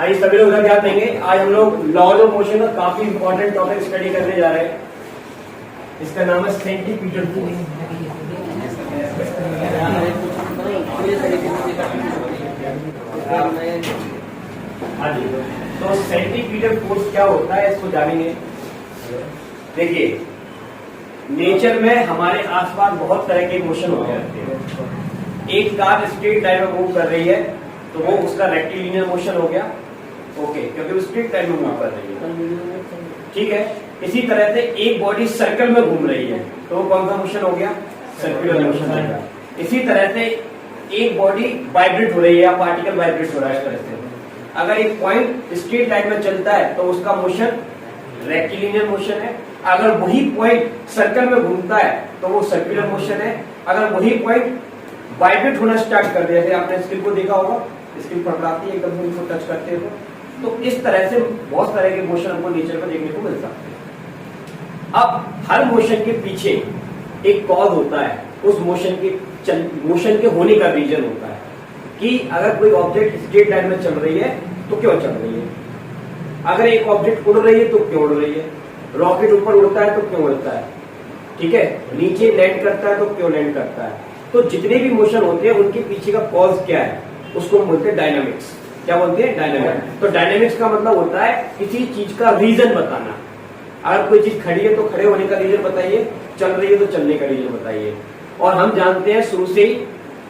आइए सभी लोग ध्यान देंगे। आज हम लोग लॉज ऑफ मोशन का काफी इंपॉर्टेंट टॉपिक स्टडी करने जा रहे हैं। इसका नाम है सेंटीपीटल फोर्स। हाँ जी, तो सेंटीपीटल फोर्स क्या होता है इसको जानेंगे। देखिए, नेचर में हमारे आसपास बहुत तरह के मोशन होते हैं। एक कार स्ट्रेट लाइन में मूव कर रही है तो वो उसका रेक्टिलिनियर मोशन हो गया, ओके, क्योंकि वो स्ट्रेट लाइन में मूव कर रही है, ठीक है। इसी तरह से एक बॉडी सर्कल में घूम रही है तो वो कौन सा मोशन हो गया, सर्कुलर मोशन हो गया। इसी तरह से एक बॉडी वाइब्रेट हो रही है या पार्टिकल वाइब्रेट हो रहा है, इस तरह से अगर एक पॉइंट स्ट्रेट लाइन में चलता है तो उसका मोशन रेक्टिलिनियर मोशन है। अगर वही पॉइंट सर्कल में घूमता है तो वो सर्कुलर मोशन है। अगर वही पॉइंट वाइब्रेट होना स्टार्ट कर दिया, जैसे आपने स्किल को देखा होगा, स्किल पकड़ाती है एकदम उसको टच करते हो, तो इस तरह से बहुत तरह के मोशन हमको नेचर में देखने को मिल सकते हैं। अब हर मोशन के पीछे एक कॉज होता है, उस मोशन के होने का रीजन होता है कि अगर कोई ऑब्जेक्ट स्ट्रेट लाइन में चल रही है तो क्यों चल रही है, अगर एक ऑब्जेक्ट उड़ रही है तो क्यों उड़ रही है, रॉकेट ऊपर उड़ता है तो क्यों उड़ता है, ठीक है, नीचे लैंड करता है तो क्यों लैंड करता है। तो जितने भी मोशन होते हैं उनके पीछे का कॉज क्या है, उसको हम बोलते हैं डायनामिक्स। क्या बोलते हैं, डायनामिक्स। तो डायनामिक्स का मतलब होता है किसी चीज का रीजन बताना। अगर कोई चीज खड़ी है तो खड़े होने का रीजन बताइए, चल रही है तो चलने का रीजन बताइए। और हम जानते हैं शुरू से ही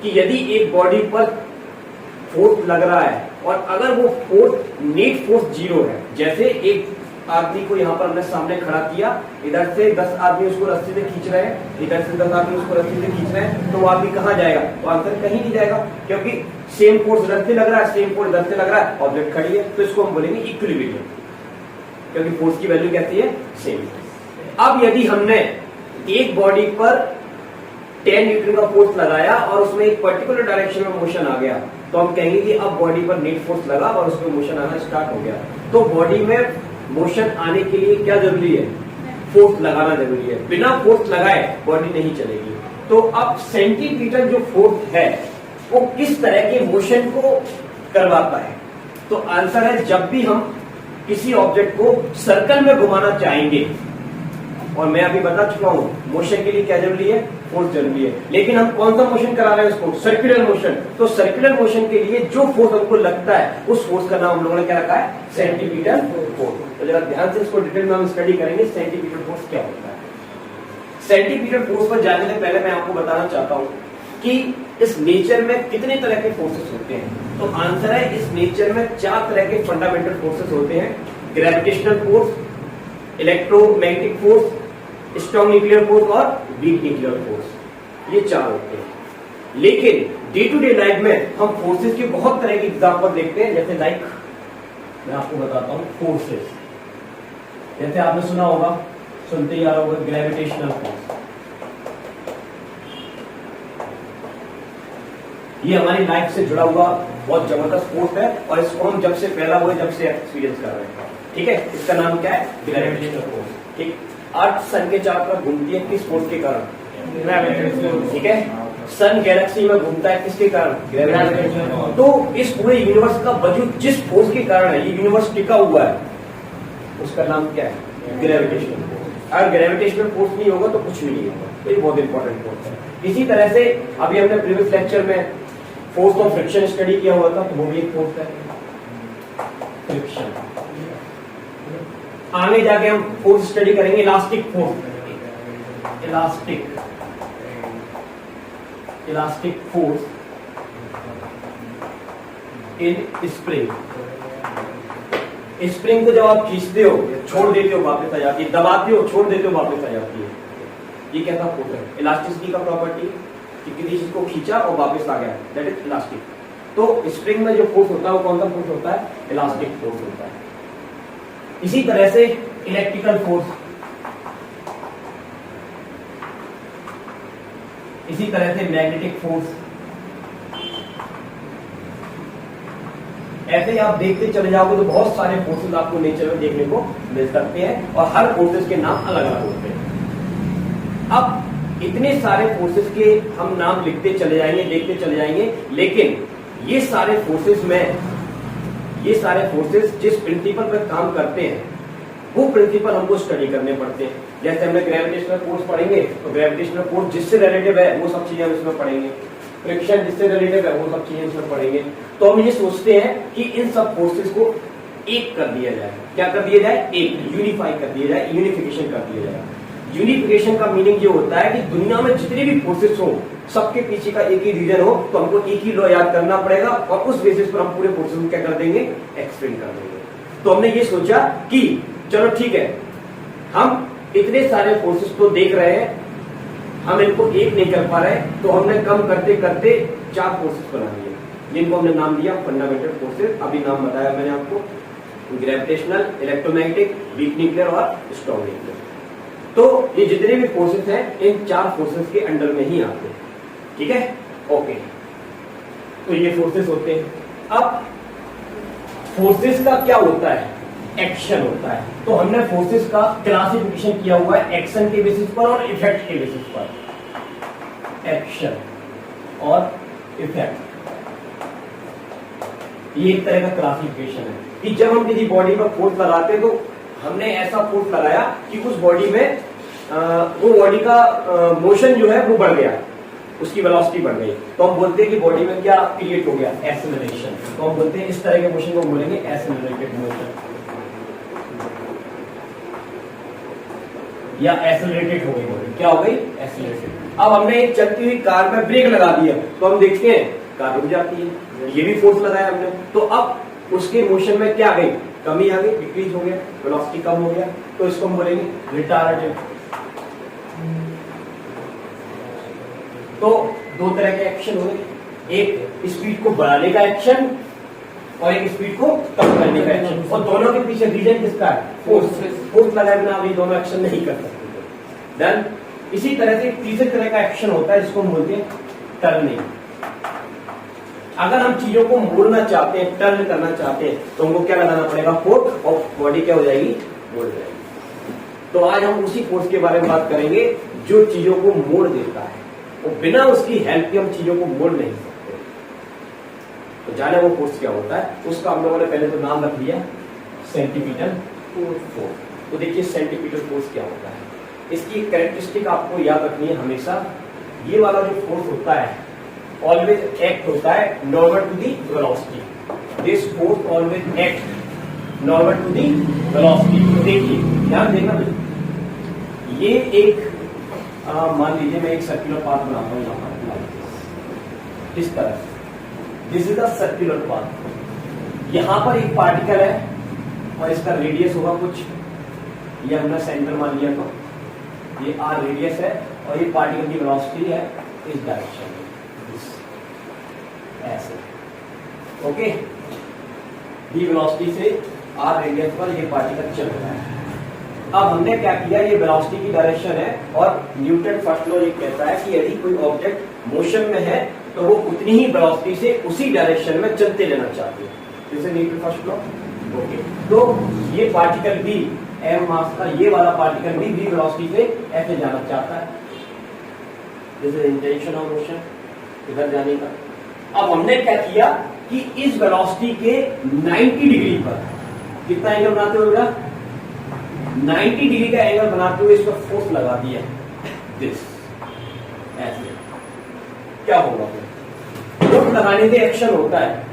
कि यदि एक बॉडी पर फोर्स लग रहा है और अगर वो फोर्स नेट फोर्स 0 है, जैसे एक आदमी को यहाँ पर हमने सामने खड़ा किया, इधर से 10 आदमी उसको रस्सी से खींच रहे हैं, इधर से 10 आदमी उसको रस्सी से खींच रहे हैं, तो वो आदमी कहाँ जाएगा, तो आंसर कहीं नहीं जाएगा, क्योंकि सेम फोर्स इधर से लग रहा है, सेम फोर्स इधर से लग रहा है, ऑब्जेक्ट खड़ी है, तो इसको हम बोलेंगे इक्विलिब्रियम, क्योंकि फोर्स की वैल्यू कैसी है, सेम। अब यदि हमने एक बॉडी पर 10 न्यूटन का फोर्स लगाया और उसमें एक पर्टिकुलर डायरेक्शन में मोशन आ गया, तो हम कहेंगे कि अब बॉडी पर नेट फोर्स लगा और उसमें मोशन आना स्टार्ट हो गया। तो बॉडी में मोशन आने के लिए क्या जरूरी है, फोर्स लगाना जरूरी है। बिना फोर्स लगाए बॉडी नहीं चलेगी। तो अब सेंटीपीटल जो फोर्स है वो किस तरह के मोशन को करवाता है, तो आंसर है जब भी हम किसी ऑब्जेक्ट को सर्कल में घुमाना चाहेंगे, और मैं अभी बता चुका हूं मोशन के लिए क्या जरूरी है, फोर्स जरूरी है, लेकिन हम कौन सा मोशन करा रहे हैं उसको, सर्कुलर मोशन। तो सर्कुलर मोशन के लिए जो फोर्स हमको लगता है उस फोर्स का नाम हम लोगों ने क्या रखा है, सेंटीपीटल फोर्स। तो जरा ध्यान से इसको डिटेल में हम स्टडी करेंगे, सेंटीपीटल फोर्स क्या होता है। सेंटीपीटल फोर्स पर जाने से पहले मैं आपको बताना चाहता हूं कि इस नेचर में कितने तरह के फोर्सेस होते हैं। तो आंसर है इस नेचर में 4 तरह के फंडामेंटल फोर्सेस होते हैं, gravitational force, electromagnetic force, strong nuclear force और वीक न्यूक्लियर फोर्स। ये 4 होते हैं। लेकिन डे टू डे लाइफ में हम फोर्सेस के बहुत तरह के एग्जांपल देखते हैं, जैसे लाइक मैं आपको बताता हूं फोर्सेस, जैसे आपने सुना होगा, सुनते ही आ रहा होगा ग्रेविटेशनल फोर्स। ये हमारी लाइफ से जुड़ा हुआ बहुत जबरदस्त फोर्स है और इसको हम जब से पैदा हुए जब से एक्सपीरियंस कर रहे हैं, ठीक है। इसका नाम क्या है, ग्रेविटेशनल फोर्स, ठीक। अर्थ सन के चारों तरफ घूमती है किस फोर्स के कारण, ग्रेविटेशनल, ठीक है। सन गैलेक्सी में घूमता है किसके कारण, ग्रेविटेशनल। तो इस पूरे यूनिवर्स का वजूद जिस फोर्स के कारण है, ये यूनिवर्स टिका हुआ है, उसका नाम क्या है, ग्रेविटेशनल फोर्स। अगर ग्रेविटेशनल फोर्स नहीं होगा तो कुछ भी नहीं होगा। तो ये बहुत इंपॉर्टेंट फोर्स है। इसी तरह से अभी हमने प्रीवियस लेक्चर में फोर्स ऑफ फ्रिक्शन स्टडी किया हुआ था, तो वो भी एक फोर्स है, फ्रिक्शन। आगे जाके हम फोर्स स्टडी करेंगे, elastic force, elastic force in spring. Spring को जब आप खींचते हो, छोड़ देते हो, वापस आ जाती है, दबाते हो, छोड़ देते हो, वापस आ जाती है। ये कैसा फोर्स है, इलास्टिसिटी का प्रॉपर्टी कि किसी चीज को खींचा और वापस आ गया, दैट इज इलास्टिक। तो स्प्रिंग में जो फोर्स होता है वो कौन सा फोर्स होता है, इलास्टिक फोर्स होता है। इसी तरह से इलेक्ट्रिकल फोर्स, इसी तरह से मैग्नेटिक फोर्स, ऐसे ही आप देखते चले जाओगे तो बहुत सारे फोर्सेस आपको नेचर में देखने को मिल सकते हैं और हर फोर्सेस के नाम अलग अलग होते हैं। अब इतने सारे फोर्सेस के हम नाम लिखते चले जाएंगे, देखते चले जाएंगे, लेकिन ये सारे फोर्सेस में ये सारे फोर्सेस जिस प्रिंसिपल पर काम करते हैं वो प्रिंसिपल हमको स्टडी करने पड़ते हैं। जैसे हमने ग्रेविटेशनल फोर्स पढ़ेंगे तो ग्रेविटेशनल फोर्स जिससे रिलेटिव है वो सब चीजें हम इसमें पढ़ेंगे, फ्रिक्शन जिससे रिलेटिव है वो सब चीजें इसमें पढ़ेंगे। तो हम ये सोचते हैं कि इन सब फोर्सेस को एक कर दिया जाए। क्या कर दिया जाए? एक, यूनिफाई कर दिया जाए, यूनिफिकेशन कर दिया जाए। यूनिफिकेशन का मीनिंग ये होता है कि दुनिया में जितने भी फोर्सेस हो सबके पीछे का एक ही रीजन हो, तो हमको एक ही लॉ याद करना पड़ेगा और उस बेसिस पर हम पूरे फोर्सेस को क्या कर देंगे? एक्सप्लेन कर देंगे। तो हमने ये सोचा कि चलो ठीक है, हम इतने सारे फोर्सेस को देख रहे हैं, हम इनको एक नहीं कर पा रहे, तो हमने कम करते करते 4 फोर्सेस बना दिए जिनको हमने नाम दिया फंडामेंटल फोर्सेस। अभी नाम बताया मैंने आपको, ग्रेविटेशनल, इलेक्ट्रोमैग्नेटिक, वीक न्यूक्लियर और स्ट्रॉन्ग न्यूक्लियर। तो ये जितने भी फोर्सेस हैं इन 4 फोर्सेस के अंडर में ही आते हैं। ठीक है, ओके। तो ये फोर्सेस होते हैं। अब फोर्सेस का क्या होता है? एक्शन होता है। तो हमने फोर्सेस का क्लासिफिकेशन किया हुआ है एक्शन के बेसिस पर और इफेक्ट के बेसिस पर। एक्शन और इफेक्ट, ये एक तरह का क्लासिफिकेशन है कि जब हम किसी बॉडी पर फोर्स लगाते हैं तो हमने ऐसा फोर्स लगाया कि उस बॉडी में वो बॉडी का मोशन जो है वो बढ़ गया, उसकी वेलोसिटी बढ़ गई, तो हम बोलते हैं कि बॉडी में क्या क्रिएट हो गया? एक्सेलरेशन। तो हम बोलते हैं इस तरह के मोशन को बोलेंगे एक्सेलरेटेड मोशन या एक्सेलरेटेड हो गई बॉडी। क्या हो गई? एक्सेलरेटेड। अब हमने एक चलती हुई कार में ब्रेक लगा दिया तो हम देखते हैं कार रुक जाती है, ये भी फोर्स लगाया हमने। तो अब उसके मोशन में क्या आ गई? कमी आ गई, डिक्रीज हो गया, वेलोसिटी कम हो गया, तो इसको हम बोलेंगे रिटार्डेड। तो 2 तरह के एक्शन हुए, एक स्पीड को बढ़ाने का एक्शन और एक स्पीड को कम करने का एक्शन, और दोनों के पीछे रीजन किसका है? फोर्स। फोर्स लगाए बिना अभी दोनों एक्शन नहीं कर सकते। देन इसी तरह से तीसरे तरह का एक्शन होता है जिसको हम बोलते हैं टर्निंग। अगर हम चीजों को मोड़ना चाहते हैं, टर्न करना चाहते हैं, तो हमको क्या लगाना पड़ेगा? फोर्स, और बॉडी क्या हो जाएगी? मोड़ जाएगी। तो आज हम उसी फोर्स के बारे में बात करेंगे जो चीजों को मोड़ देता है, और बिना उसकी हेल्प के हम चीजों को मोड़ नहीं सकते। तो जाने वो फोर्स क्या होता है, उसका हम लोगों ने पहले तो नाम रख दिया सेंटीमीटर फोर्स। तो देखिए सेंटीमीटर फोर्स क्या होता है, इसकी कैरेक्टरिस्टिक आपको याद रखनी है हमेशा। ये वाला जो फोर्स होता है ऑलवेज एक्ट होता है normal to the velocity. This force always act normal to the velocity. तो देखिए ध्यान देना, ये एक मान लीजिए मैं एक सर्कुलर पाथ बनाता हूं यहां पर इस तरह से। This is the circular path. यहां पर एक पार्टिकल है और इसका रेडियस होगा कुछ, ये हमने सेंटर मान लिया, तो ये r रेडियस है और ये पार्टिकल की वेलोसिटी है इस डायरेक्शन में, ऐसे। ओके, v वेलोसिटी से r रेडियस पर ये पार्टिकल चल रहा है। अब हमने क्या किया, ये वेलोसिटी की डायरेक्शन है और न्यूटन फर्स्ट लॉ ये कहता है कि यदि कोई ऑब्जेक्ट मोशन में है तो वो उतनी ही वेलोसिटी से उसी डायरेक्शन में चलते रहना चाहिए। जैसे न्यूटन फर्स्ट लॉ। ओके, तो ये पार्टिकल भी m मास का, ये वाला पार्टिकल भी v वेलोसिटी से ऐसे जाना चाहता है। This is intention of motion, इधर जाने का। अब हमने क्या किया कि इस वेलोसिटी के 90 डिग्री पर कितना एंगल बनाते हुए, 90 डिग्री का एंगल बनाते हुए इस पर फोर्स लगा दिया, दिस ऐसे। क्या होगा फिर? फोर्स लगाने से एक्शन होता है,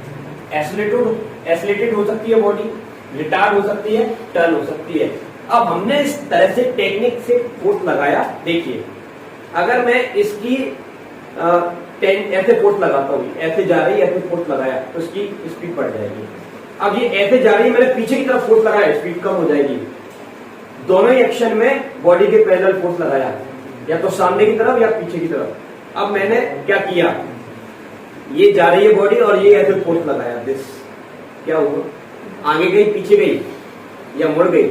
एक्सेलरेटेड हो सकती है बॉडी, रिटार्ड हो सकती है, टर्न हो सकती है। अब हमने इस तरह से टेक्निक से फोर्स लगाया। देखिए अगर मैं इसकी ऐसे फोर्स लगाता हूँ, ऐसे जा रही है, ऐसे फोर्स लगाया तो इसकी स्पीड बढ़ जाएगी। अब ये ऐसे जा रही है, मैंने पीछे की तरफ फोर्स लगाया, स्पीड कम हो जाएगी। दोनों ही एक्शन में बॉडी के पैरेलल फोर्स लगाया, या तो सामने की तरफ या पीछे की तरफ। अब मैंने क्या किया, ये जा रही है बॉडी और ये ऐसे फोर्स लगाया, दिस। क्या हुआ? आगे गई, पीछे गई या मुड़ गई?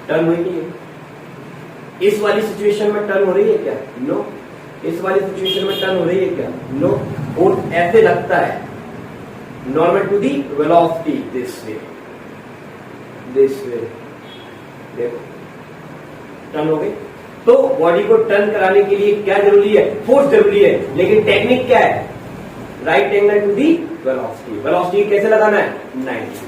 टर्न हुई नहीं है। इस वाली सिचुएशन में टर्न हो रही है क्या? नो। इस वाली सिचुएशन में टर्न हो रही है क्या? नो। फोर्स ऐसे लगता है normal to the velocity, this way, this way. देखो टर्न हो गई। तो बॉडी को टर्न कराने के लिए क्या जरूरी है? फोर्स जरूरी है, लेकिन टेक्निक क्या है? Right angle to the velocity. Velocity कैसे लगाना है? 90।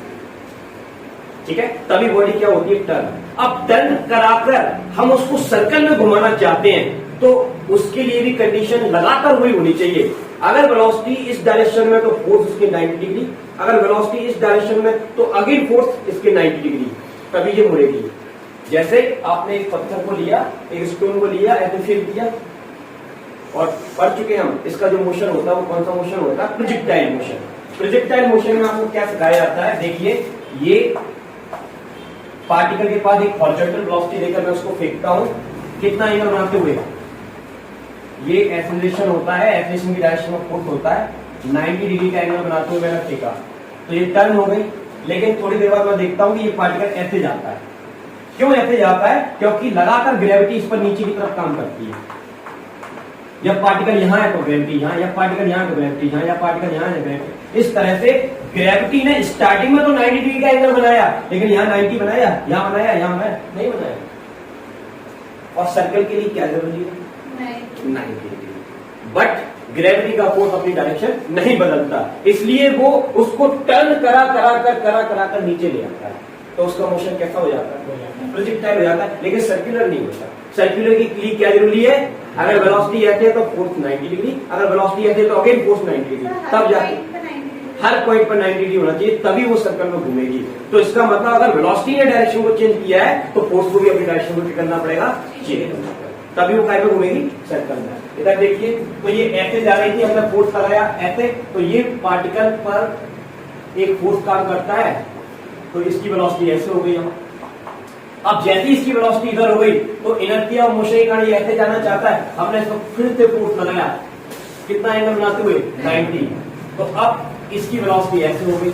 ठीक है, तभी बॉडी क्या होती है? टर्न। अब टर्न कराकर हम उसको सर्कल में घुमाना चाहते हैं तो उसके लिए भी कंडीशन लगातार हुई होनी चाहिए। अगर वेलोसिटी इस डायरेक्शन में तो फोर्स उसके 90 डिग्री, अगर वेलोसिटी इस डायरेक्शन में तो अगेन फोर्स इसके 90 डिग्री, तभी ये मुड़ेगी। जैसे आपने एक पत्थर को लिया, एक स्टोन को लिया, ऐसे फेंक दिया और पढ़ चुके हम, इसका जो मोशन होता है वो कौन सा मोशन होता है? Projectile motion. प्रोजेक्टाइल मोशन में आपको क्या सिखाया जाता है? देखिए, ये पार्टिकल के पास एक हॉरिजॉन्टल वेलोसिटी देकर मैं उसको फेंकता हूं, कितना एंगल बनाते हुए? ये एक्सेलरेशन होता है, एक्सेलरेशन की डायरेक्शन में फोर्स होता है, 90 डिग्री का एंगल बनाते हुए मैंने फेंका, तो ये टर्न हो गई। लेकिन थोड़ी देर बाद मैं देखता हूं कि ये पार्टिकल ऐसे जाता है। क्यों ऐसे जाता है? क्योंकि लगातार ग्रेविटी इस पर नीचे की तरफ काम करती है। जब पार्टिकल यहां है तो ग्रेविटी यहां, या पार्टिकल यहां तो ग्रेविटी यहां, या पार्टिकल यहां है ग्रेविटी। इस तरह से ग्रेविटी ने स्टार्टिंग में तो 90 डिग्री का एंगल बनाया, लेकिन यहां 90 बनाया, यहां बनाया, यहां बनाया, नहीं बनाया। और सर्कल के लिए क्या जरूरी है? 90 डिग्री। बट ग्रेविटी का फोर्स अपनी डायरेक्शन नहीं बदलता, इसलिए वो उसको टर्न करा कर नीचे ले आता है। तो उसका मोशन कैसा हो जाता है? प्रोजेक्टाइल हो जाता है, लेकिन सर्कुलर नहीं होता। सर्कुलर के लिए क्या जरूरी है? अगर वेलोसिटी ऐसे है तो फोर्स 90 डिग्री, अगर वेलोसिटी ऐसे है तो अगेन फोर्स 90 डिग्री, तब जाके हर पॉइंट पर 90 डिग्री होना चाहिए, तभी वो सर्कल में घूमेगी। तो इसका मतलब अगर वेलोसिटी ने डायरेक्शन को चेंज किया है तो फोर्स को भी अपनी डायरेक्शन को करना पड़ेगा, चेंज, तभी वो काय में घूमेगी? सर्कल में। इधर देखिए, तो ये ऐसे जा रही थी, हमने फोर्स लगाया ऐसे, तो ये पार्टिकल पर एक फोर्स काम करता है, तो इसकी वेलोसिटी ऐसे हो गई। अब जैसे ही इसकी वेलोसिटी इधर हो गई तो इनर्शिया और मोशन के कारण ये ऐसे जाना चाहता है, हमने इसको फिर से फोर्स लगाया, कितना एंगल बनाते हुए? 90। तो अब इसकी वेलोसिटी ऐसे हो गई।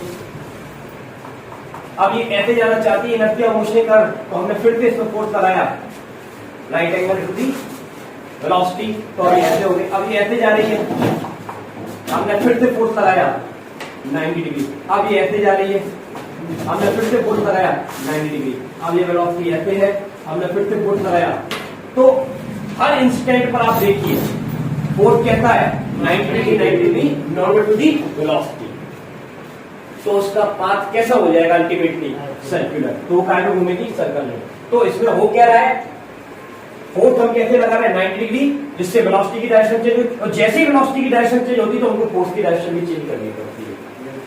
अब ये ऐसे जाना चाहती है इनर्शिया और मोशन के कारण, तो हमने फिर से इसमें फोर्स लगाया, right angle to the velocity, तो अभी ऐसे हो गई। अब ये ऐसे जा रही है, हमने फिर से फोर्स लगाया 90 डिग्री, अब ये ऐसे जा रही है, हमने फिर से फोर्स लगाया 90 डिग्री, अब ये वेलोसिटी ऐसे है, हमने फिर से फोर्स लगाया। तो हर इंस्टेंट पर आप देखिए फोर्स कैसा है? 90 degree normal to the velocity. तो उसका पाथ कैसा हो जाएगा? Ultimately circular. तो वो काय में घूमेगी? सर्कल में। तो इसमें हो क्या रहा है? फोर्स हम कैसे लगा रहे हैं? 90 डिग्री, जिससे वेलोसिटी की डायरेक्शन चेंज होती है, और जैसे ही वेलोसिटी की डायरेक्शन चेंज होती है तो उनको फोर्स की डायरेक्शन भी चेंज करनी पड़ती है,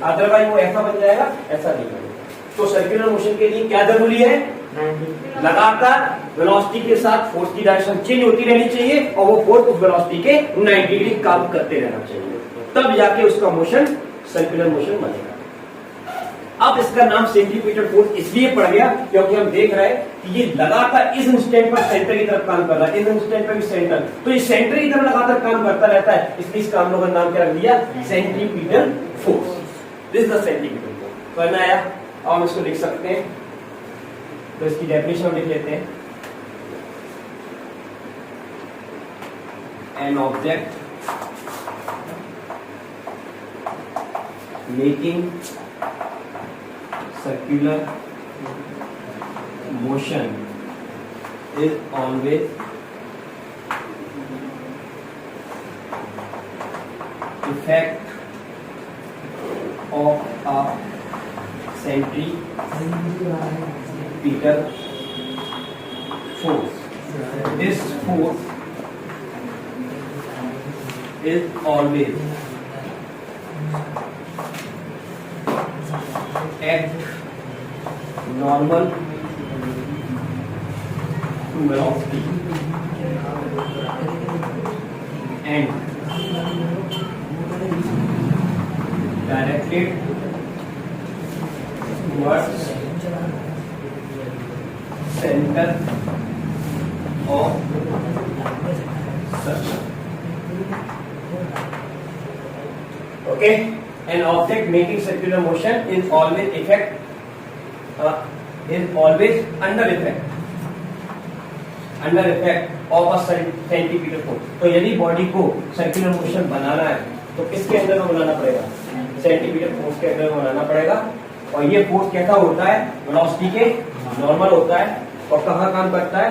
अदरवाइज वो ऐसा बन जाएगा, ऐसा नहीं बनेगा। तो सर्कुलर मोशन के लिए क्या जरूरी है? लगातार वेलोसिटी के साथ फोर्स की डायरेक्शन चेंज होती रहनी चाहिए, और वो फोर्स उस वेलोसिटी के 90 डिग्री काम करते रहना चाहिए, तब जाके उसका मोशन सर्कुलर मोशन बनेगा। अब इसका नाम सेंट्रीपिटल फोर्स इसलिए पड़ गया क्योंकि हम देख रहे हैं कि ये लगातार इस इंस्टेंट पर सेंटर की तरफ काम कर रहा है, इस इंस्टेंट पर भी सेंटर, तो ये सेंटर की तरफ लगातार काम करता रहता है, इसलिए इसका हम लोगों का नाम क्या रख दिया? Centripetal force. This is the centripetal force. समझ में आया? अब हम इसको लिख सकते हैं, तो इसकी डेफिनेशन हम लिख लेते हैं। An object making circular motion is always effect of a centripetal force. This force is always act normal to velocity and directed towards center of circle. Okay, an object making circular motion is always under effect of a centripetal force. तो यदि body को circular motion बनाना है तो किसके अंदर में बनाना पड़ेगा? Centripetal force के अंदर में बनाना पड़ेगा। और ये फोर्स कैसा होता है? वेलोसिटी के नॉर्मल होता है, और कहाँ काम करता है?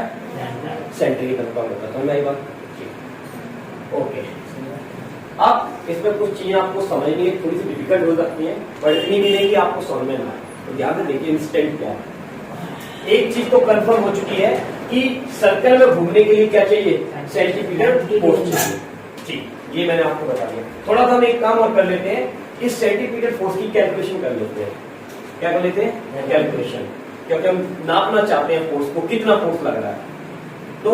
सेंटर की तरफ काम होता है। समझ में आई बात? ओके, अब इसमें कुछ चीजें आपको समझनी है, थोड़ी सी डिफिकल्ट हो सकती है, पर इतनी भी नहीं कि आपको समझ में ना आए। तो ध्यान से देखिए इंस्टेंट क्या है। एक चीज तो कंफर्म हो चुकी है कि सर्कल में घूमने के लिए क्या चाहिए, सेंटीमीटर फोर्स चाहिए। ठीक, ये मैंने आपको बता दिया। थोड़ा सा हम एक काम और कर लेते हैं, इस सेंटीमीटर फोर्स की कैलकुलेशन कर लेते हैं। क्या कर लेते हैं, कैलकुलेशन, क्योंकि हम नापना चाहते हैं फोर्स को, कितना फोर्स लग रहा है। तो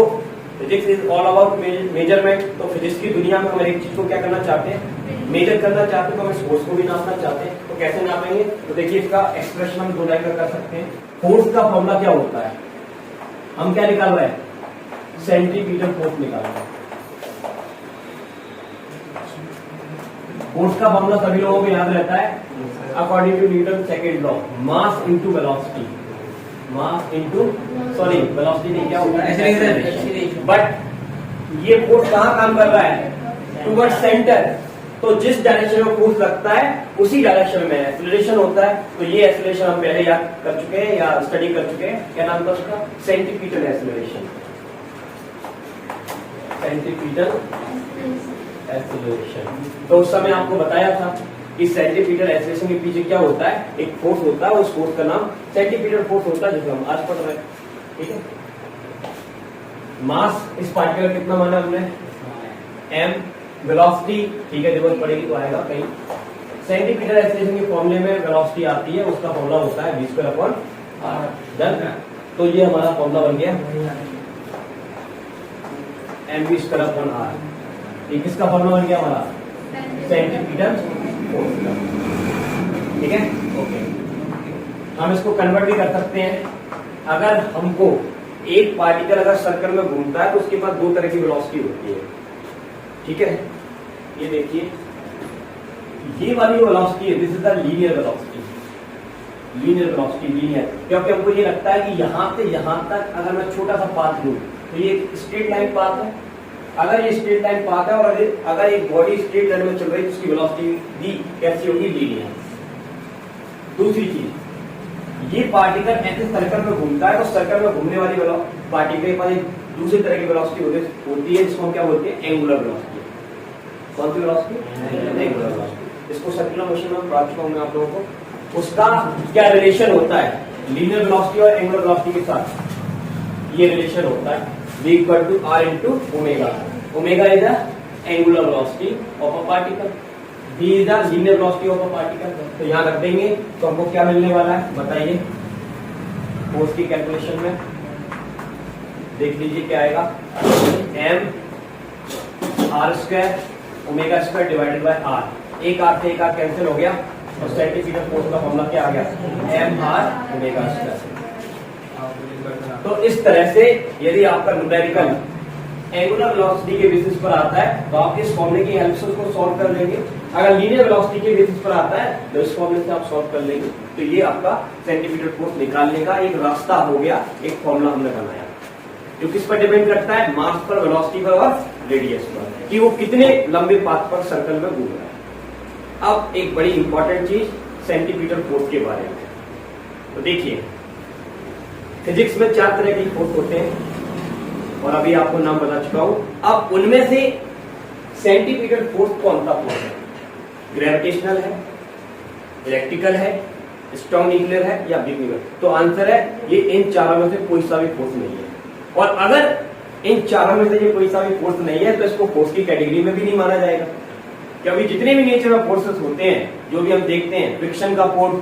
physics is all about measurement. तो फिजिक्स की दुनिया में हम एक चीज को क्या करना चाहते हैं, मेजर करना चाहते हैं, तो हम इस फोर्स को भी नापना चाहते हैं। तो कैसे नापेंगे, तो देखिए इसका एक्सप्रेशन हम दो लाइन का कर सकते हैं। फोर्स का फॉर्मूला क्या होता है, हम क्या निकाल रहे हैं, सेंटीमीटर फोर्स निकाल रहे हैं। फोर्स का फॉर्मूला सभी लोगों को याद रहता है, according to Newton second law, mass into velocity, mass into sorry velocity नहीं, क्या होता है, बट ये फोर्स कहां काम कर रहा है, टुवर्ड सेंटर। तो जिस डायरेक्शन में फोर्स लगता है उसी डायरेक्शन में एक्सीलरेशन होता है। तो ये एक्सीलरेशन हम पहले याद कर चुके हैं या स्टडी कर चुके हैं, क्या नाम था उसका, सेंटीपीटल एक्सीलरेशन, सेंटीपीटल एक्सीलरेशन। तो उस समय आपको बताया था कि सेंटीपीटल एक्सीलरेशन के पीछे क्या होता है, एक फोर्स होता है, उस फोर्स का नाम सेंटीपीटल फोर्स होता है, जिसे हम आज पढ़ रहे हैं। ठीक है, मास इस पार्टिकल कितना माना हमने, m, वेलोसिटी, ठीक है, जरूरत पड़ेगी तो आएगा कहीं। सेंटीमीटर एक्सीलरेशन के फॉर्मूले में वेलोसिटी आती है, उसका फॉर्मूला होता है v²/r। डन, तो ये हमारा फॉर्मूला बन गया mv²/r। ये किसका फॉर्मूला बन गया हमारा, सेंटीमीटर फोर्स का। ठीक है, ओके। हम इसको कन्वर्ट भी कर सकते हैं। अगर हमको एक पार्टिकल अगर सर्कल में घूमता है तो उसके पास दो तरह की वेलोसिटी होती है। ठीक है, ये देखिए, ये वाली वेलोसिटी है, this is the linear velocity, linear velocity, linear, क्योंकि हमको ये लगता है कि यहां से यहां तक अगर मैं छोटा सा पाथ लूं तो ये स्ट्रेट लाइन पाथ है। अगर ये स्ट्रेट लाइन पाथ है और अगर एक बॉडी स्ट्रेट लाइन में चल रही है तो उसकी वेलोसिटी भी कैसी होगी, लीनियर। दूसरी चीज, ये पार्टिकल ऐसे सर्कल में घूमता है तो सर्कल में घूमने वाली पार्टिकल के पास एक दूसरी तरह की वेलोसिटी होती है, जिसको हम क्या बोलते हैं, एंगुलर वेलोसिटी। कौन सी वेलोसिटी, एंगुलर वेलोसिटी। इसको सर्कुलर मोशन में पढ़ा चुका हूं मैं आप लोगों को। उसका क्या रिलेशन होता है लीनियर वेलोसिटी और एंगुलर वेलोसिटी के साथ, ये रिलेशन होता है v = r × omega. Omega is the angular velocity of a particle, v is the linear velocity of a particle. तो यहां रख देंगे तो हमको क्या मिलने वाला है, बताइए, फोर्स की कैलकुलेशन में देख लीजिए क्या आएगा, m r² ω² divided by r। एक r से एक r कैंसिल हो गया और सेंटीमीटर फोर्स का फॉर्मूला क्या आ गया, mr ω²। तो इस तरह से यदि आपका न्यूमेरिकल एंगुलर वेलोसिटी के बेसिस पर आता है तो आप इस फॉर्मूले की हेल्प से उसको सॉल्व कर लेंगे। अगर लीनियर वेलोसिटी के बेसिस पर आता है तो इस फॉर्मूले से आप सॉल्व कर लेंगे। तो ये आपका सेंटीमीटर फोर्स निकालने का एक रास्ता हो गया, एक फॉर्मूला हमने बनाया जो किस पर डिपेंड करता है, मास पर, वेलोसिटी पर और रेडियस पर, कि वो कितने लंबे पाथ पर सर्कल में घूम रहा है। अब एक बड़ी इंपॉर्टेंट चीज सेंटीमीटर फोर्स के बारे में। तो देखिए, फिजिक्स में 4 तरह के फोर्स होते हैं और अभी आपको नाम बता चुका हूं। अब उनमें से सेंटीमीटर फोर्स कौन सा फोर्स है, ग्रेविटेशनल है, इलेक्ट्रिकल है, स्ट्रॉन्ग न्यूक्लियर है या वीक न्यूक्लियर। तो आंसर है ये इन चारों में से कोई सा भी फोर्स नहीं है। और अगर इन चारों में से ये कोई सा भी फोर्स नहीं है तो इसको फोर्स की कैटेगरी में भी नहीं माना जाएगा, क्योंकि जितने भी नेचर ऑफ फोर्सेस होते हैं जो भी हम देखते हैं, फ्रिक्शन का फोर्स,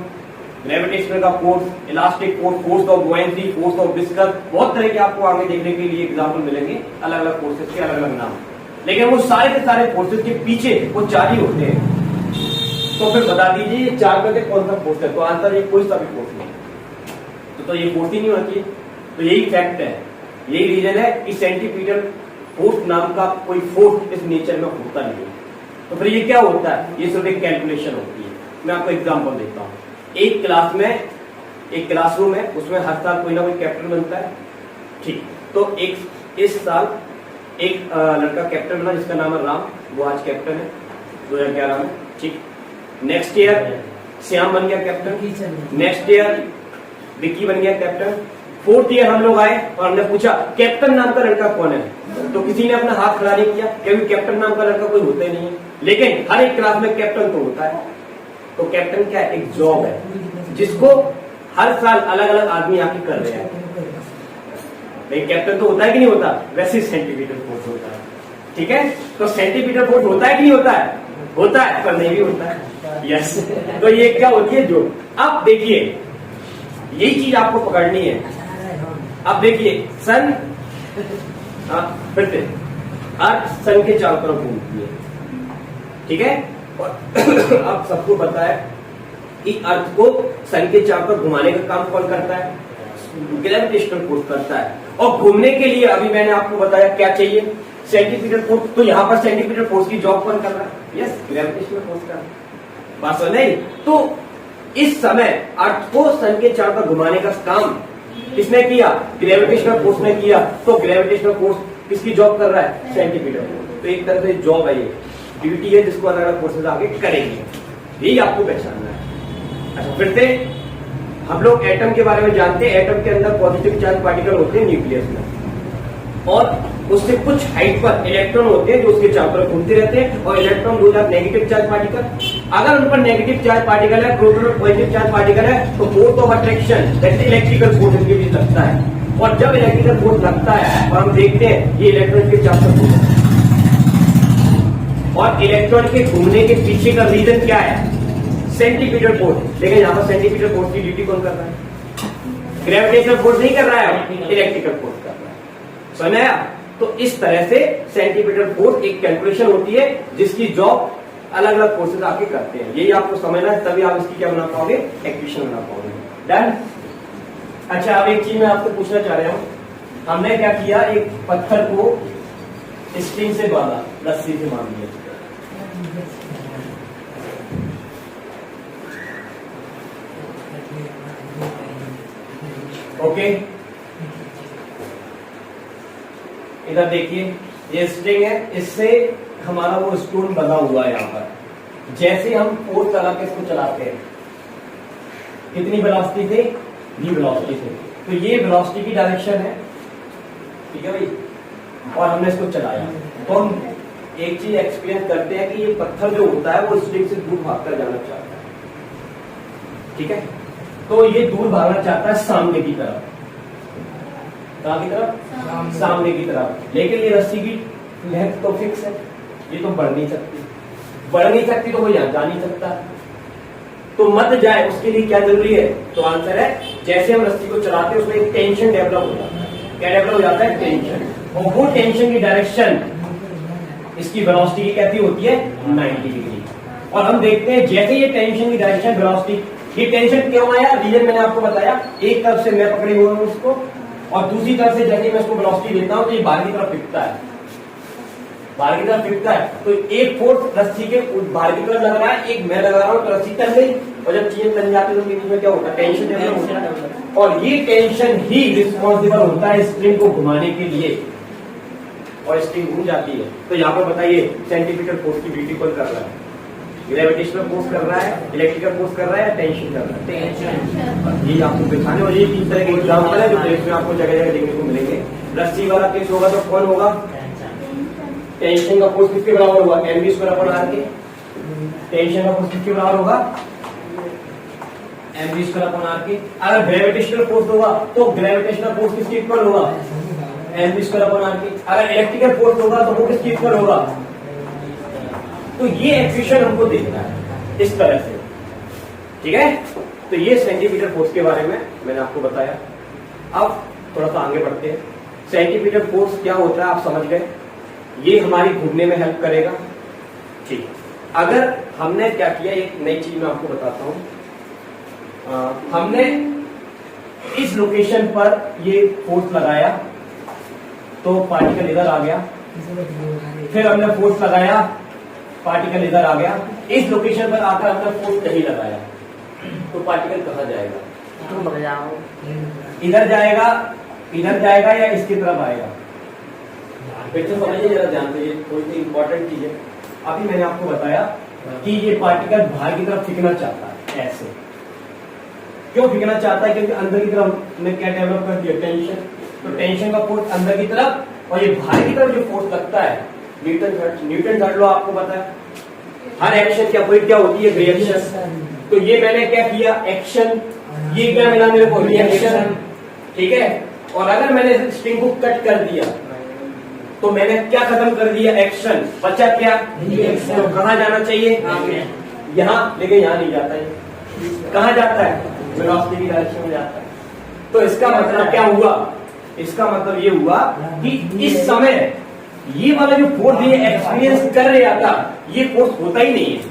ग्रेविटेशनल का force, elastic force, force of buoyancy, force of viscous, बहुत तरह के आपको आगे देखने के लिए एग्जाम्पल मिलेंगे, अलग अलग फोर्सेस के अलग अलग नाम। लेकिन वो सारे के सारे फोर्सेस के पीछे वो 4 ही होते हैं। तो फिर बता दीजिए ये 4 में से कौन सा फोर्स है, तो आंसर ये कोई सा भी फोर्स नहीं, तो ये फोर्स ही नहीं होना चाहिए। तो यही फैक्ट है, यही रीजन है कि सेंटीमीटर फोर्स नाम का कोई फोर्स इस नेचर में होता नहीं है। तो फिर ये क्या होता है, ये सिर्फ एक कैलकुलेशन होती है। मैं आपको एग्जांपल देता हूँ। एक क्लास में, एक क्लासरूम है, उसमें हर साल कोई ना कोई कैप्टन बनता है, ठीक। तो इस साल एक लड़का कैप्टन बना जिसका नाम है राम, वो आज कैप्टन है 2011 में, ठीक। नेक्स्ट ईयर श्याम बन गया कैप्टन, नेक्स्ट ईयर विक्की बन गया कैप्टन, 4th ईयर हम लोग आए और हमने पूछा कैप्टन नाम का लड़का कौन है, तो किसी ने अपना हाथ खड़ा नहीं किया, क्योंकि कैप्टन नाम का लड़का कोई होता ही नहीं है। लेकिन हर एक क्लास में कैप्टन तो होता है। तो कैप्टन क्या है? एक जॉब है जिसको हर साल अलग अलग आदमी आके कर रहे हैं। लेकिन कैप्टन तो होता है कि नहीं होता? वैसे सेंटीमीटर फोर्स होता है। ठीक है, तो सेंटीमीटर फोर्स होता है कि नहीं होता है? होता है, पर नहीं भी होता है। यस, तो ये क्या होती है? जो अब देखिए यही चीज आपको पकड़नी है। अब देखिए सन, फिर से अर्थ सन के चारों तरफ घूमती है। ठीक है, और अब सबको पता है कि अर्थ को सन के चारों तरफ घुमाने का काम कौन करता है? ग्रेविटेशनल फोर्स करता है। और घूमने के लिए अभी मैंने आपको बताया क्या चाहिए? Centimetre force. तो यहां पर सेंटीमीटर फोर्स की जॉब कौन कर रहा है? यस, ग्रेविटेशनल फोर्स कर रहा है। बात समझ नहीं? तो इस समय अर्थ को सन के चारों तरफ घुमाने का काम किसने किया? ग्रेविटेशनल फोर्स ने किया। तो ग्रेविटेशनल फोर्स किसकी जॉब कर रहा है? Centimetre force. तो एक तरह से जॉब है, ये ड्यूटी है जिसको अलग अलग फोर्सेज आगे करेंगे। यही आपको पहचानना है। अच्छा, फिर से हम लोग एटम के बारे में जानते हैं। एटम के अंदर पॉजिटिव चार्ज पार्टिकल होते हैं न्यूक्लियस में, और उससे कुछ हाइट पर इलेक्ट्रॉन होते हैं जो उसके चारों तरफ घूमते रहते हैं। और इलेक्ट्रॉन दो नेगेटिव चार्ज पार्टिकल। अगर उन पर नेगेटिव चार्ज पार्टिकल है, प्रोटॉन में पॉजिटिव चार्ज पार्टिकल है, तो फोर्स ऑफ अट्रैक्शन जैसे इलेक्ट्रिकल फोर्स इनके बीच लगता है। और जब इलेक्ट्रिकल फोर्स लगता है और हम देखते हैं ये इलेक्ट्रॉन के चारों तरफ घूमते हैं, और इलेक्ट्रॉन के घूमने के पीछे का रीजन क्या है? Centimetre force. लेकिन यहाँ पर सेंटीमीटर फोर्स की ड्यूटी कौन कर रहा है? ग्रेविटेशनल फोर्स नहीं कर रहा है, इलेक्ट्रिकल फोर्स कर रहा है। समझ आया? तो इस तरह से सेंटीमीटर फोर्स एक कैलकुलेशन होती है जिसकी जॉब अलग अलग फोर्सेज आके करते हैं। यही आपको समझना है, तभी आप इसकी क्या बना पाओगे? इक्वेशन बना पाओगे। डन? अच्छा, अब एक चीज मैं आपसे पूछना चाह रहा हूं। हमने क्या किया? एक पत्थर को स्ट्रिंग से बांधा, रस्सी से बांध दिया। ओके, इधर देखिए ये स्ट्रिंग है, इससे हमारा वो स्टोन बना हुआ है। यहाँ पर जैसे हम फोर्स लगा के इसको चलाते हैं, कितनी वेलोसिटी से? v वेलोसिटी से। तो ये वेलोसिटी की डायरेक्शन है, ठीक है भाई। और हमने इसको चलाया, तो हम एक चीज एक्सपीरियंस करते हैं कि ये पत्थर जो होता है वो स्ट्रिंग से दूर भागकर जाना चाहता है। ठीक है, तो ये दूर भागना चाहता है सामने की तरफ। कहाँ की तरफ? सामने की तरफ। लेकिन ये रस्सी की लेंथ तो फिक्स है, ये तो बढ़ नहीं सकती। बढ़ नहीं सकती तो वो यहाँ जा नहीं सकता। तो मत जाए, उसके लिए क्या जरूरी है? तो आंसर है, जैसे हम रस्सी को चलाते हैं उसमें एक टेंशन डेवलप हो जाता है। क्या डेवलप हो जाता है? टेंशन। और वो टेंशन की डायरेक्शन इसकी वेलोसिटी की कहती होती है 90 डिग्री। और हम देखते हैं जैसे ये टेंशन की डायरेक्शन वेलोसिटी, ये टेंशन क्यों आया? रीजन मैंने आपको बताया। एक तरफ से मैं पकड़ी हुई हूं उसको, और दूसरी तरफ से जैसे मैं इसको वेलोसिटी देता हूं तो ये बाहर की तरफ फिरता है, बाहर की तरफ फिरता है। तो एक फोर्स रस्सी के बाहर की तरफ लग रहा है, एक मैं लगा रहा हूं, तो रस्सी तन गई। और जब चीजें तन जाती है तो बीच में क्या होता है? टेंशन डेवलप होता है। और ये टेंशन ही रिस्पॉन्सिबल होता है स्ट्रिंग को घुमाने के लिए, और स्ट्रिंग घूम जाती है। तो यहाँ पर बताइए सेंटीमीटर फोर्स की ड्यूटी कौन कर रहा है? ग्रेविटेशनल फोर्स कर रहा है, इलेक्ट्रिकल फोर्स कर रहा है, या टेंशन कर रहा है? टेंशन। ये आपको दिखाने, और ये तीन तरह के एग्जाम्पल है जो देश में आपको जगह जगह देखने को मिलेंगे। रस्सी वाला केस होगा तो कौन होगा? टेंशन का फोर्स किसके बराबर होगा? mv²/r के। टेंशन का फोर्स किसके बराबर होगा? mv²/r के। अगर ग्रेविटेशनल फोर्स होगा तो ग्रेविटेशनल फोर्स किसके इक्वल होगा? mv²/r के। अगर इलेक्ट्रिकल फोर्स होगा तो वो किसके इक्वल होगा? तो ये एक्वेशन हमको देखना है इस तरह से। ठीक है, तो ये सेंटीमीटर फोर्स के बारे में मैंने आपको बताया। अब थोड़ा सा आगे बढ़ते हैं। सेंटीमीटर फोर्स क्या होता है आप समझ गए। ये हमारी घूमने में हेल्प करेगा। ठीक, अगर हमने क्या किया, एक नई चीज मैं आपको बताता हूं। हमने इस लोकेशन पर ये फोर्स लगाया तो पार्टिकल इधर आ गया, फिर हमने फोर्स लगाया, पार्टिकल इधर आ गया। इस लोकेशन पर आकर हमने फोर्स नहीं लगाया तो पार्टिकल कहाँ जाएगा? इधर जाएगा, इधर जाएगा, या इसकी तरफ आएगा? फिर तो समझिए जरा, ध्यान से, ये थोड़ी सी इंपॉर्टेंट चीज है। अभी मैंने आपको बताया कि ये पार्टिकल बाहर की तरफ फेंकना चाहता है, ऐसे। क्यों फेंकना चाहता है? क्योंकि अंदर की तरफ ने क्या डेवलप कर दिया? टेंशन। तो टेंशन का फोर्स अंदर की तरफ और ये बाहर की तरफ जो फोर्स लगता है, न्यूटन थर्ड लॉ आपको पता है, हर एक्शन के अपोजिट क्या होती है? रिएक्शन। तो ये मैंने क्या किया? एक्शन। ये क्या मिला मेरे को? रिएक्शन। ठीक है। और अगर मैंने स्ट्रिंग को कट कर दिया तो मैंने क्या खत्म कर दिया? एक्शन। बचा क्या? रिएक्शन। तो कहाँ जाना चाहिए? यहाँ, लेकिन यहाँ नहीं जाता है। कहाँ जाता है? वेलोसिटी की डायरेक्शन में जाता है। तो इसका मतलब क्या हुआ? इसका मतलब ये हुआ कि इस समय ये वाला जो फोर्स ये एक्सपीरियंस कर रहा था, ये फोर्स होता ही नहीं है।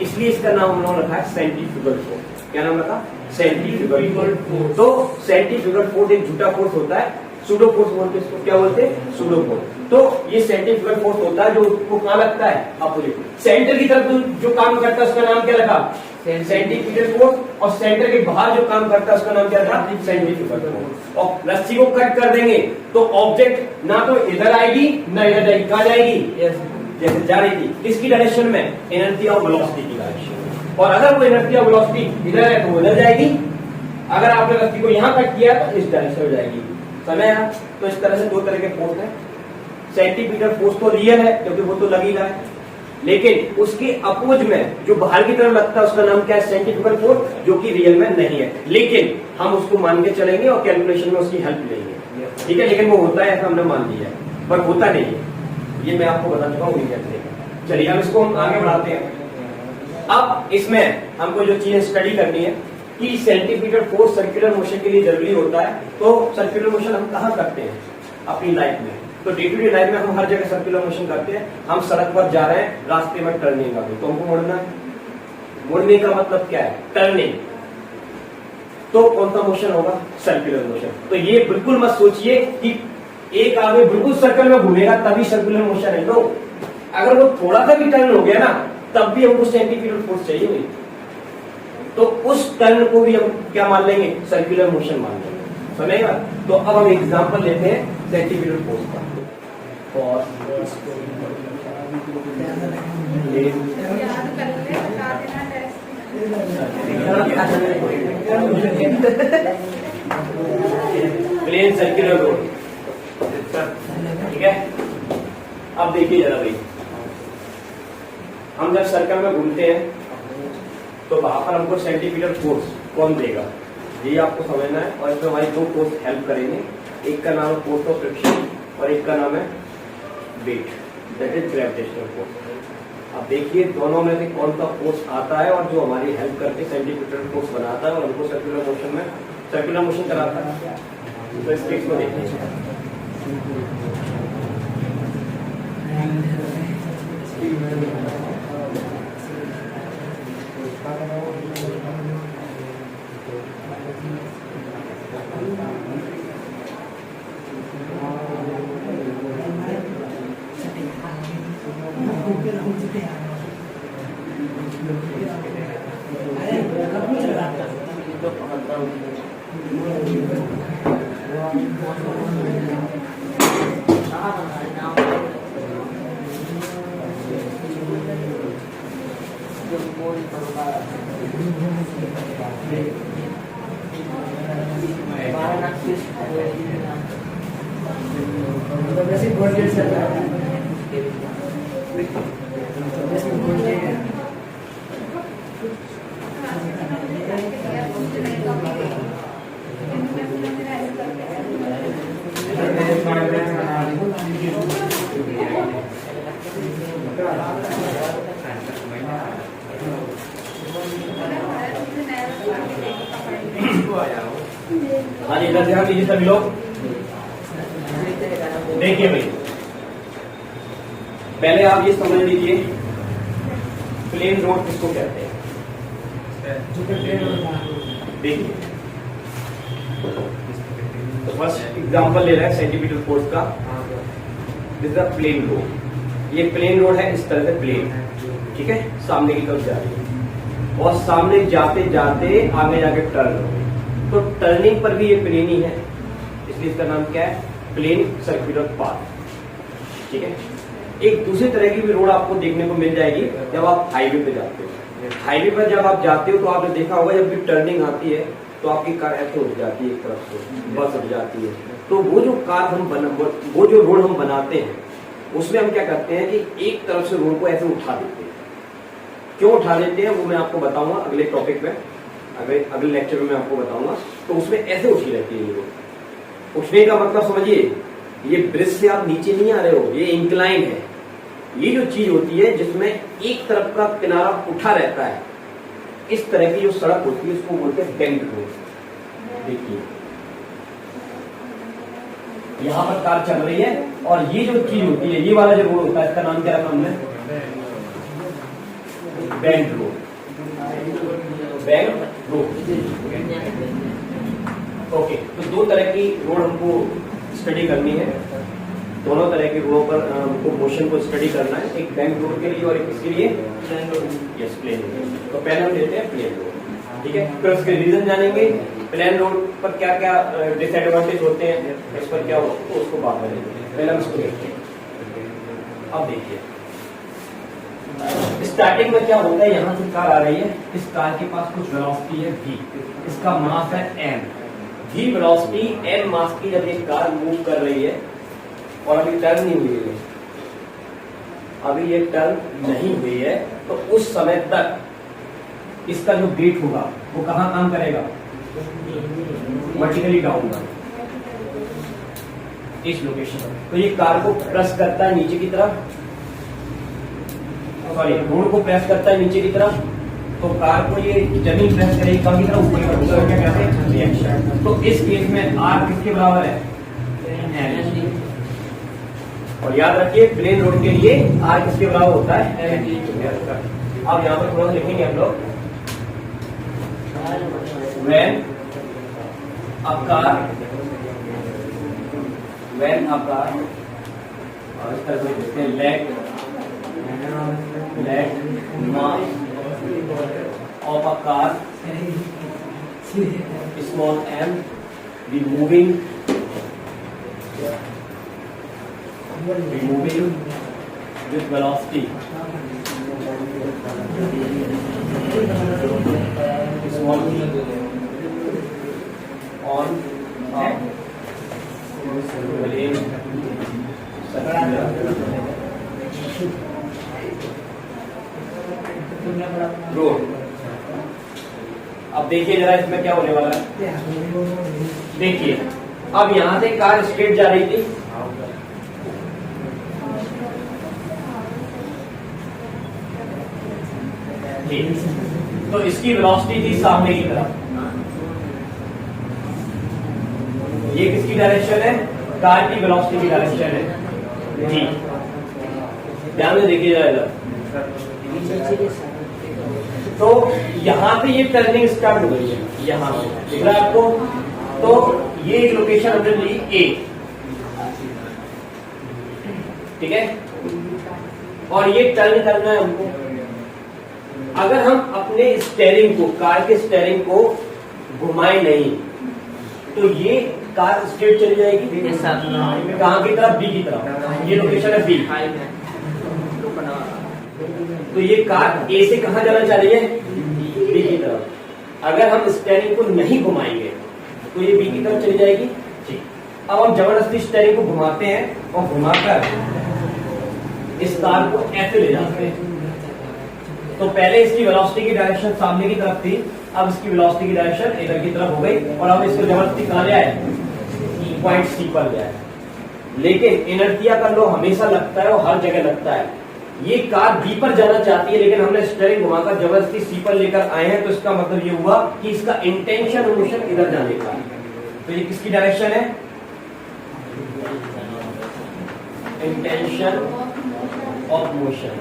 इसलिए इसका नाम हम लोगों ने रखा है सेंट्रीफ्यूगल फोर्स। क्या नाम रखा? Centrifugal force. तो सेंट्रीफ्यूगल फोर्स एक झूठा फोर्स होता है, सूडो फोर्स बोलते हैं इसको। क्या बोलते हैं? Pseudo force. तो ये सेंट्रीफ्यूगल फोर्स होता है जो उसको कहाँ लगता है? अपोजिट सेंटर की तरफ जो काम करता है उसका नाम क्या रखा? Centrifugal force. और सेंटर के बाहर जो काम करता है उसका नाम क्या था? Centrifugal force. और रस्सी को कट कर देंगे तो ऑब्जेक्ट ना तो इधर आएगी ना इधर जाएगी। कहाँ जाएगी? जैसे जा रही थी। किसकी डायरेक्शन में? इनर्टी और वेलोसिटी की डायरेक्शन। और अगर वो इनर्टी और वेलोसिटी इधर है तो वो इधर जाएगी। अगर आपने रस्सी को यहाँ कट किया तो इस डायरेक्शन में जाएगी। समय है। तो इस तरह से दो तरह के फोर्स है। सेंटीमीटर फोर्स तो रियल है क्योंकि वो तो लग ही रहा है, लेकिन उसके अपोज में जो बाहर की तरफ लगता है उसका नाम क्या है? सेंट्रीफ्यूगल फोर्स, जो कि रियल में नहीं है, लेकिन हम उसको मान के चलेंगे और कैलकुलेशन में उसकी हेल्प लेंगे। ठीक है। लेकिन वो होता है ऐसा हमने मान लिया है, पर होता नहीं है। ये मैं आपको बता चुका हूँ। चलिए अब इसको हम आगे बढ़ाते हैं। अब इसमें हमको जो चीजें स्टडी करनी है कि सेंटीमीटर फोर्स सर्कुलर मोशन के लिए जरूरी होता है। तो सर्कुलर मोशन हम कहाँ करते हैं अपनी लाइफ में? तो डे टू डे लाइफ में हम हर जगह सर्कुलर मोशन करते हैं। हम सड़क पर जा रहे हैं, रास्ते में टर्निंग आ गई तो हमको मुड़ना है। मुड़ने का मतलब क्या है? टर्निंग। तो कौन सा मोशन होगा? Circular motion. तो ये बिल्कुल मत सोचिए कि एक आदमी बिल्कुल सर्कल में घूमेगा तभी सर्कुलर मोशन है। नो, अगर वो थोड़ा सा भी टर्न हो गया ना तब भी हमको सेंटीमीटर फोर्स चाहिए हुई। तो उस टर्न को भी हम क्या मान लेंगे? सर्कुलर मोशन मान लेंगे। समझेगा? तो अब हम एग्जांपल लेते हैं सेंटीमीटर फोर्स का। Plane circular road. ठीक है। अब देखिए जरा भाई, हम जब सर्कल में घूमते हैं तो वहां पर हमको सेंटीमीटर फोर्स कौन देगा, ये आपको समझना है। और इसमें हमारी दो फोर्स हेल्प करेंगे। एक का नाम है फोर्स ऑफ फ्रिक्शन और एक का नाम है weight, that is gravitational force. अब देखिए दोनों में से कौन सा फोर्स आता है और जो हमारी हेल्प करके सेंटीमीटर फोर्स बनाता है और हमको सर्कुलर मोशन में सर्कुलर मोशन कराता है। तो इस केस को देखिए, हाँ इधर ध्यान दीजिए सभी लोग। देखिए भाई, पहले आप ये समझ लीजिए प्लेन रोड किसको कहते हैं। देखिए तो फर्स्ट एग्जांपल ले रहा है सेंटीमीटर फोर्स का। This is a plain road. ये प्लेन रोड है, इस तरह से प्लेन, ठीक है, सामने की तरफ जा रही है और सामने जाते जाते आगे जाके टर्न हो। तो टर्निंग पर भी ये प्लेन ही है, इसलिए इसका नाम क्या है? Plane circular path. ठीक है। एक दूसरी तरह की भी रोड आपको देखने को मिल जाएगी जब आप हाईवे पे जाते हो। हाईवे पर जब आप जाते हो तो आपने देखा होगा जब भी टर्निंग आती है तो आपकी कार ऐसे उठ जाती है, एक तरफ से बस उठ जाती है। तो वो जो वो जो रोड हम बनाते हैं उसमें हम क्या करते हैं कि एक तरफ से रोड को ऐसे उठा देते हैं। क्यों उठा देते हैं वो मैं आपको बताऊंगा अगले टॉपिक में, अगले लेक्चर में मैं आपको बताऊंगा। तो उसमें ऐसे उठी रहती है ये रोड। उठने का मतलब समझिए, ये ब्रिज से आप नीचे नहीं आ रहे हो, ये इंक्लाइन है। ये जो चीज होती है जिसमें एक तरफ का किनारा उठा रहता है, इस तरह की जो सड़क होती है उसको बोलते हैं बैंक रोड। देखिए यहां पर कार चल रही है और ये जो चीज होती है, ये वाला जो रोड होता है, इसका नाम क्या रखा हमने? Bank road. Bank road. Okay, तो दो तरह की रोड हमको स्टडी करनी है। दोनों तरह के रोड पर हमको मोशन को स्टडी करना है, एक बैंक रोड के लिए और एक किसके लिए? Plain road. Yes, plain road. तो पहले हम लेते हैं प्लेन रोड, ठीक है। फिर उसके रीजन जानेंगे, प्लेन रोड पर क्या क्या डिसएडवांटेज होते हैं, इस पर क्या होता है, तो उसको बाद में लेंगे। पहले हम इसको देखते हैं। अब देखिए स्टार्टिंग में क्या होता है, यहां से कार आ रही है, इस कार के पास कुछ वेलोसिटी है v, इसका मास है m। v वेलोसिटी, m मास की जब ये कार मूव कर रही है और अभी टर्न नहीं हुई है, अभी ये टर्न नहीं हुई है, तो उस समय तक इसका जो वेट होगा वो कहां काम करेगा? वर्टिकली डाउनवर्ड, इस लोकेशन पर। तो ये कार को प्रेस करता है नीचे की तरफ, सॉरी रोड को प्रेस करता है नीचे की तरफ, तो कार को ये जमीन प्रेस करेगी कहाँ की तरफ? ऊपर की तरफ। क्या कहते हैं? रिएक्शन। तो इस केस में आर किसके बराबर है? और याद रखिए प्लेन रोड के लिए आर किसके बराबर होता है? अब यहाँ पर थोड़ा लिखेंगे हम लोग, when a car और इस तरह से लिखते हैं let mass of a car small m be moving with velocity small v on a plane road. अब देखिए जरा इसमें क्या होने वाला है। देखिए अब यहां से कार स्ट्रेट जा रही थी, तो इसकी वेलोसिटी थी सामने की तरफ। ये किसकी डायरेक्शन है? कार की वेलोसिटी की डायरेक्शन है जी। ध्यान में देखिए जरा इधर। तो यहां पे ये टर्निंग स्टार्ट हो गई है, यहां से दिख रहा है आपको? तो ये एक लोकेशन हमने ली ए, ठीक है, और ये टर्न करना है हमको। अगर हम अपने स्टीयरिंग को, कार के स्टीयरिंग को घुमाए नहीं तो ये कार स्ट्रेट चली जाएगी कहाँ की तरफ? बी की तरफ। ये लोकेशन है बी। तो ये कार ए से कहां जाना चाह रही है? बी की तरफ। अगर हम स्टीयरिंग को नहीं घुमाएंगे तो ये बी की तरफ चली जाएगी जी। अब हम जबरदस्ती स्टीयरिंग को घुमाते हैं और घुमाकर इस कार को ऐसे ले जाते हैं। तो पहले इसकी वेलोसिटी की डायरेक्शन सामने की तरफ थी, अब इसकी वेलोसिटी की डायरेक्शन इधर की तरफ हो गई और अब इसको जबरदस्ती कहां ले आए? पॉइंट सी पर ले आए। लेकिन इनर्टिया का लॉ हमेशा लगता है और हर जगह लगता है। ये कार बी पर जाना चाहती है लेकिन हमने स्टीयरिंग घुमाकर जबरदस्ती सी पर लेकर आए हैं, तो इसका मतलब ये हुआ कि इसका इंटेंशन मोशन इधर जाने का। तो ये किसकी डायरेक्शन है? Intention of motion,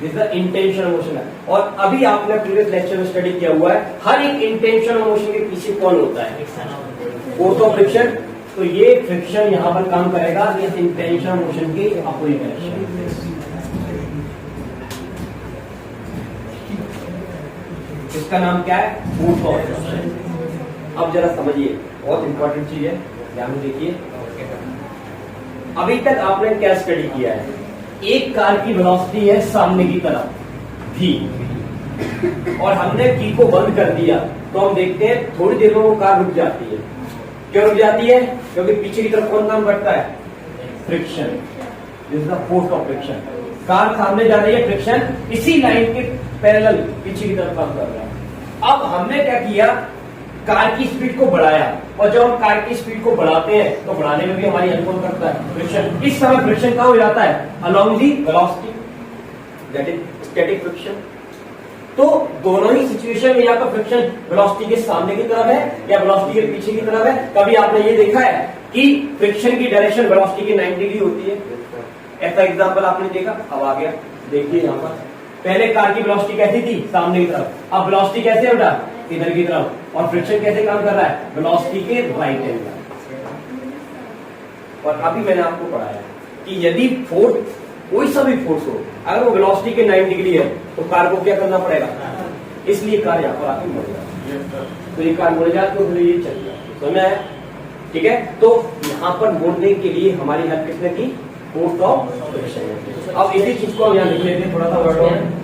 this the intention of motion है। और अभी आपने प्रीवियस लेक्चर में स्टडी किया हुआ है, हर एक इंटेंशन ऑफ मोशन के पीछे कौन होता है? Force of friction. तो ये फ्रिक्शन यहां पर काम करेगा इस इंटेंशन मोशन की अपोजिट डायरेक्शन। इसका नाम क्या है? Force of friction. अब जरा समझिए, बहुत इंपॉर्टेंट चीज है, ध्यान देखिए। अभी तक आपने क्या स्टडी किया है? एक कार की वेलोसिटी है सामने की तरफ, भी, और हमने की को बंद कर दिया तो हम देखते हैं थोड़ी देर में वो कार रुक जाती है। क्यों रुक जाती है? क्योंकि पीछे की तरफ कौन काम करता है? Friction. This is the force of friction. Car सामने जा रही है, फ्रिक्शन इसी लाइन के पैरेलल पीछे की तरफ काम कर रहा है। अब हमने क्या किया, कार की स्पीड को बढ़ाया, और जब हम कार की स्पीड को बढ़ाते हैं तो बढ़ाने में भी हमारी हेल्प कौन करता है? फ्रिक्शन। इस समय फ्रिक्शन कहां हो जाता है? Along the velocity, that is static friction. तो दोनों ही सिचुएशन में या तो फ्रिक्शन वेलोसिटी के सामने की तरफ है या वेलोसिटी के पीछे की तरफ है। कभी आपने ये देखा है कि फ्रिक्शन की डायरेक्शन वेलोसिटी की 90 डिग्री होती है? ऐसा एग्जांपल आपने देखा? अब आ गया, देखिए यहां पर पहले कार की वेलोसिटी कैसी थी? सामने की तरफ। अब वेलोसिटी कैसे है बेटा? इधर की तरफ। और फ्रिक्शन कैसे काम कर रहा है? वेलोसिटी के राइट हैंड। और अभी मैंने आपको पढ़ाया कि यदि फोर्स, कोई सा भी फोर्स हो, अगर वो वेलोसिटी के 90 डिग्री है तो कार को क्या करना पड़ेगा? इसलिए कार यहाँ पर आके मुड़ जाती है। तो ये कार मुड़ जाती है तो ये चल जाती है। समझ में आया? ठीक है, तो यहाँ पर मुड़ने के लिए हमारी हेल्प किसने की? Force of friction. अब इसी चीज को हम यहाँ लिख लेते हैं थोड़ा सा वर्ड में।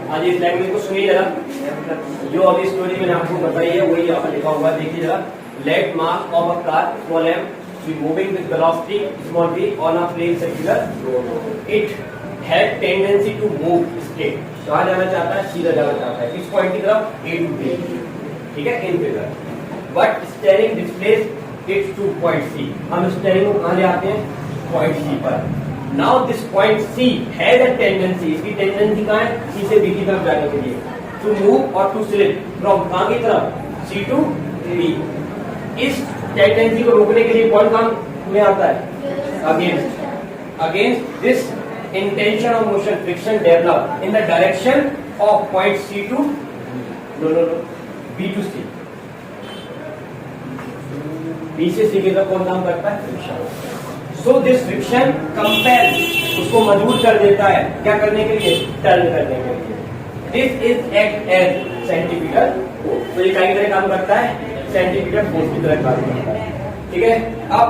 आज इस लैंग्वेज को सुनिए जरा, जो अभी स्टोरी मैंने आपको बताई है वही यहाँ पर लिखा हुआ है। देखिए जरा, let mass of a car small m be moving with velocity small v on a plane circular road. It had tendency to move straight. कहाँ जाना चाहता है? सीधा जाना चाहता है। किस पॉइंट की तरफ? A to B, ठीक है, in figure. But steering displace it's two point C। हम स्टेयरिंग को कहाँ ले आते हैं? पॉइंट C पर। Now this point C had a tendency, इसकी टेंडेंसी कहाँ है? C से B की तरफ जाने के लिए, टू मूव और टू स्लिप फ्रॉम कहाँ की तरफ? C to B। इस टेंडेंसी को रोकने के लिए कौन काम में आता है? Against this intention of motion friction develop in the direction of point C to B to C. B से C की तरफ कौन काम करता है? Friction. So this friction compel, उसको मजबूर कर देता है क्या करने के लिए? टर्न करने के लिए. This is act as centimetre force. तो ये क्या की तरह काम करता है? सेंटीमीटर फोर्स की तरह काम करता है. ठीक है. अब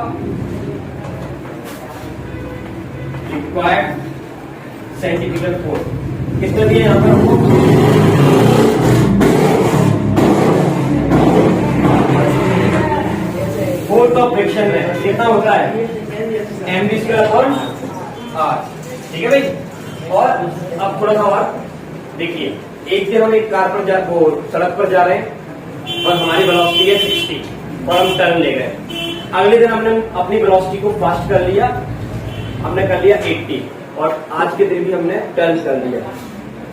रिक्वायर्ड सेंटीमीटर फोर्स कितने दिए यहां पर हमको? फोर्स ऑफ फ्रिक्शन में कितना होता है? mv square upon r. ठीक है भाई. और अब थोड़ा सा और देखिए, एक दिन हम एक कार पर सड़क पर जा रहे हैं और हमारी वेलोसिटी है 60 और हम टर्न ले गए. अगले दिन हमने अपनी वेलोसिटी को फास्ट कर लिया, हमने कर लिया 80 और आज के दिन भी हमने टर्न कर लिया.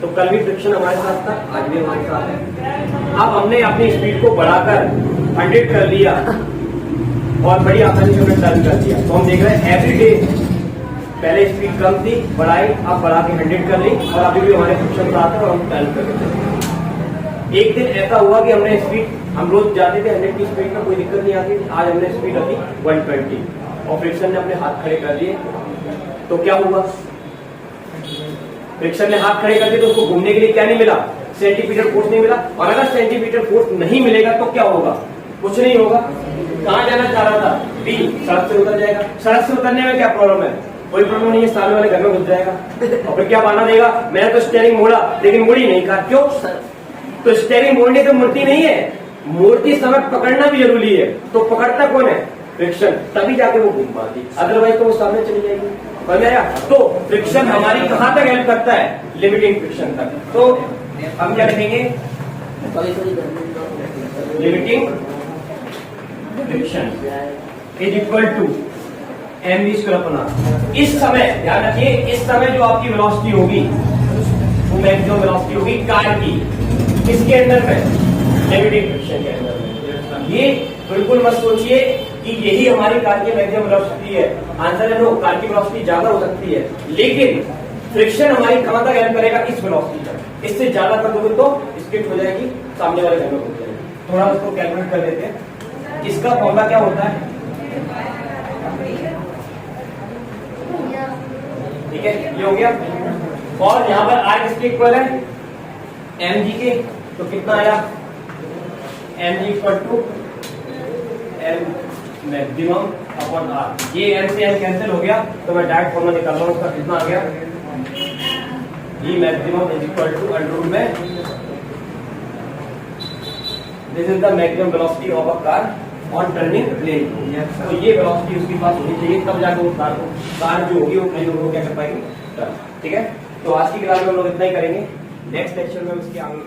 तो कल भी फ्रिक्शन हमारे साथ था, आज भी हमारे साथ है. अब हमने अपनी स्पीड को बढ़ाकर 100 कर लिया और बड़ी आसानी से हमने टर्न कर दिया. तो हम देख रहे हैं एवरी डे पहले स्पीड कम थी, बढ़ाई, अब बढ़ा के 100 कर ली और अभी भी हमारे फ्रिक्शन साथ है और हम टर्न कर रहे. एक दिन ऐसा हुआ कि हमने स्पीड, हम रोज जाते थे 100 की स्पीड में, कोई दिक्कत नहीं आती थी. आज हमने स्पीड रखी 120 और फ्रिक्शन ने अपने हाथ खड़े कर दिए. तो क्या हुआ? फ्रिक्शन ने हाथ खड़े कर दिए तो उसको घूमने के लिए क्या नहीं मिला? सेंटीमीटर फोर्स नहीं मिला. और अगर सेंटीमीटर फोर्स नहीं मिलेगा तो क्या होगा? कुछ नहीं होगा. कहां जाना चाह रहा था? बी. सड़क से उतर जाएगा. सड़क से उतरने में क्या प्रॉब्लम है? कोई प्रॉब्लम नहीं है. सामने वाले घर में घुस जाएगा और फिर क्या बहाना देगा? मैंने तो स्टीयरिंग मोड़ा लेकिन मुड़ी नहीं. कहा क्यों? तो स्टीयरिंग मोड़ने तो मुड़ती नहीं है, मोड़ती समय पकड़ना भी जरूरी है. तो पकड़ता कौन है? फ्रिक्शन. तभी जाके वो घूम पाती, अदरवाइज तो वो सामने चली जाएगी. समझ में आया? तो फ्रिक्शन हमारी कहां तक हेल्प करता है? लिमिटिंग फ्रिक्शन तक. तो हम क्या लिखेंगे? Limiting friction is equal to mv square upon r. इस समय ध्यान रखिए, इस समय जो आपकी वेलोसिटी होगी वो मैक्सिमम वेलोसिटी होगी कार की. किसके अंदर में? लिमिटिंग फ्रिक्शन के अंदर में. ये बिल्कुल मत सोचिए कि यही हमारी कार की मैक्सिमम वेलोसिटी है. आंसर है नो. कार की वेलोसिटी ज्यादा हो सकती है लेकिन फ्रिक्शन हमारी कहां तक हेल्प करेगा? इस वेलोसिटी तक. इससे ज्यादा कर दोगे तो स्किड हो जाएगी, सामने वाले घर में घुस जाएगी. थोड़ा उसको कैलकुलेट कर देते हैं. इसका फॉर्मूला क्या होता है? ठीक है, ये हो गया. और यहां पर r किसके इक्वल है? mg के. तो कितना आया? mg equal to m maximum upon r. ये m से m कैंसिल हो गया तो मैं डायरेक्ट फॉर्मूला निकाल रहा हूं. उसका कितना आ गया? ये maximum is equal to under root में this is the maximum velocity of a car on turning plane. तो ये वेलोसिटी उसके पास होनी चाहिए, तब जाके वो कार जो होगी वो प्लेन को क्या कर पाएगी? ठीक है. तो आज की क्लास में हम लोग इतना ही करेंगे. नेक्स्ट लेक्चर में हम इसके आगे